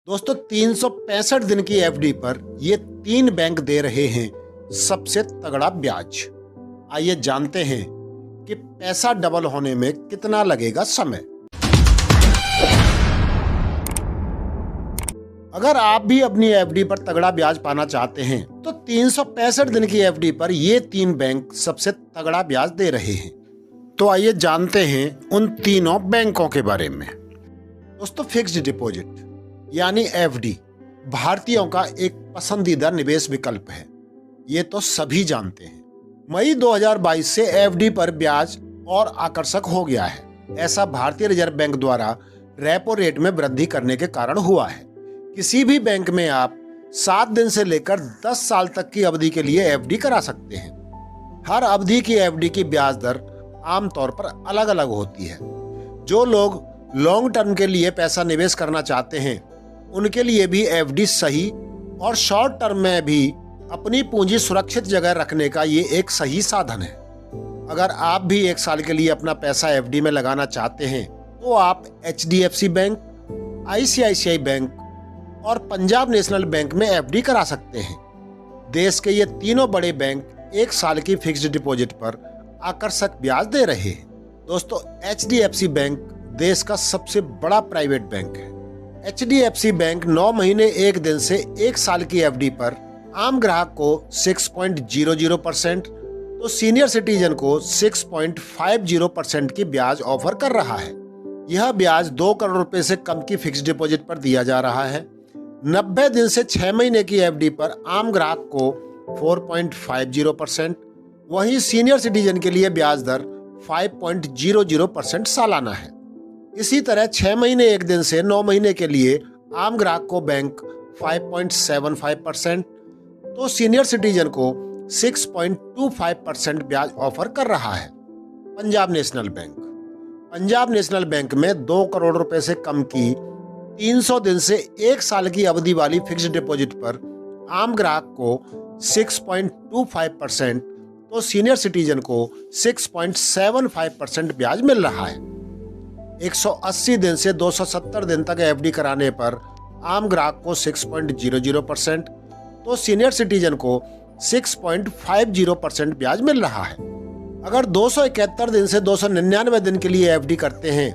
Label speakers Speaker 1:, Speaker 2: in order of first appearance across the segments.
Speaker 1: दोस्तों 365 दिन की एफडी पर ये 3 बैंक दे रहे हैं सबसे तगड़ा ब्याज। आइए जानते हैं कि पैसा डबल होने में कितना लगेगा समय। अगर आप भी अपनी एफडी पर तगड़ा ब्याज पाना चाहते हैं तो 365 दिन की एफडी पर ये 3 बैंक सबसे तगड़ा ब्याज दे रहे हैं। तो आइए जानते हैं उन तीनों बैंकों के बारे में। दोस्तों फिक्स्ड डिपॉजिट यानी एफडी भारतीयों का एक पसंदीदा निवेश विकल्प है, ये तो सभी जानते हैं। मई 2022 से एफडी पर ब्याज और आकर्षक हो गया है। ऐसा भारतीय रिजर्व बैंक द्वारा रेपो रेट में वृद्धि करने के कारण हुआ है। किसी भी बैंक में आप 7 दिन से लेकर 10 साल तक की अवधि के लिए एफडी करा सकते हैं। हर अवधि की एफडी की ब्याज दर आमतौर पर अलग अलग होती है। जो लोग लॉन्ग टर्म के लिए पैसा निवेश करना चाहते हैं उनके लिए भी एफडी सही, और शॉर्ट टर्म में भी अपनी पूंजी सुरक्षित जगह रखने का ये एक सही साधन है। अगर आप भी 1 साल के लिए अपना पैसा एफडी में लगाना चाहते हैं तो आप एचडीएफसी बैंक, आईसीआईसीआई बैंक और पंजाब नेशनल बैंक में एफडी करा सकते हैं। देश के ये तीनों बड़े बैंक 1 साल की फिक्स्ड डिपॉजिट पर आकर्षक ब्याज दे रहे हैं। दोस्तों एचडीएफसी बैंक देश का सबसे बड़ा प्राइवेट बैंक है। एचडीएफसी बैंक 9 महीने 1 दिन से 1 साल की एफडी पर आम ग्राहक को 6.00% तो सीनियर सिटीजन को 6.50% की ब्याज ऑफर कर रहा है। यह ब्याज 2 करोड़ रुपए से कम की फिक्स्ड डिपॉजिट पर दिया जा रहा है। 90 दिन से 6 महीने की एफडी पर आम ग्राहक को 4.50%, वहीं सीनियर सिटीजन के लिए ब्याज दर 5.00% सालाना है। इसी तरह 6 महीने 1 दिन से 9 महीने के लिए आम ग्राहक को बैंक 5.75% तो सीनियर सिटीजन को 6.25% ब्याज ऑफर कर रहा है। पंजाब नेशनल बैंक में 2 करोड़ रुपए से कम की 300 दिन से 1 साल की अवधि वाली फिक्स्ड डिपॉजिट पर आम ग्राहक को 6.25% तो सीनियर सिटीजन को 6.75% ब्याज मिल रहा है। 180 दिन से 270 दिन तक एफडी कराने पर आम ग्राहक को 6.00% तो सीनियर सिटीजन को 6.50% ब्याज मिल रहा है। अगर 271 दिन से 299 दिन के लिए एफडी करते हैं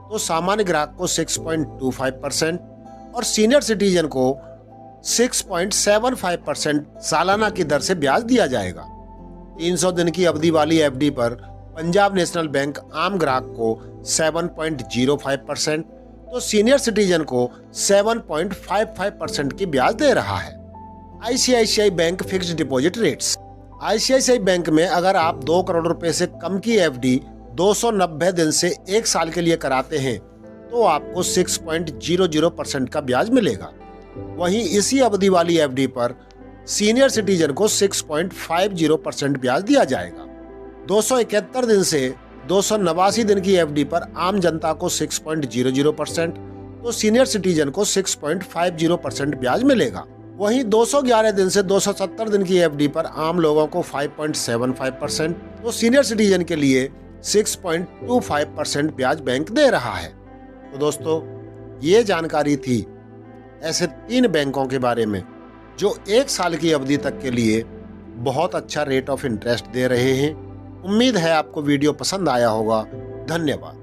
Speaker 1: तो सामान्य ग्राहक को 6.25% और सीनियर सिटीजन को 6.75% सालाना की दर से ब्याज दिया जाएगा। 300 दिन की अवधि वाली एफडी पर पंजाब नेशनल बैंक आम ग्राहक को 7.05% तो सीनियर सिटीजन को 7.55% की ब्याज दे रहा है। ICICI bank fixed deposit rates. ICICI bank में अगर आप 2 करोड़ रुपए से कम की एफडी 290 दिन से 1 साल के लिए कराते हैं तो आपको 6.00% का ब्याज मिलेगा। वहीं इसी अवधि वाली एफडी पर सीनियर सिटीजन को 6.50% ब्याज दिया जाएगा। 271 दिन से 289 दिन की एफडी पर आम जनता को 6.00% तो सीनियर सिटीजन को 6.50% ब्याज मिलेगा। वहीं 211 दिन से 270 दिन की एफडी पर आम लोगों को 5.75% तो सीनियर सिटीजन के लिए 6.25% ब्याज बैंक दे रहा है। तो दोस्तों ये जानकारी थी ऐसे 3 बैंकों के बारे में जो 1 साल की अवधि तक के लिए बहुत अच्छा रेट ऑफ इंटरेस्ट दे रहे हैं। उम्मीद है आपको वीडियो पसंद आया होगा। धन्यवाद।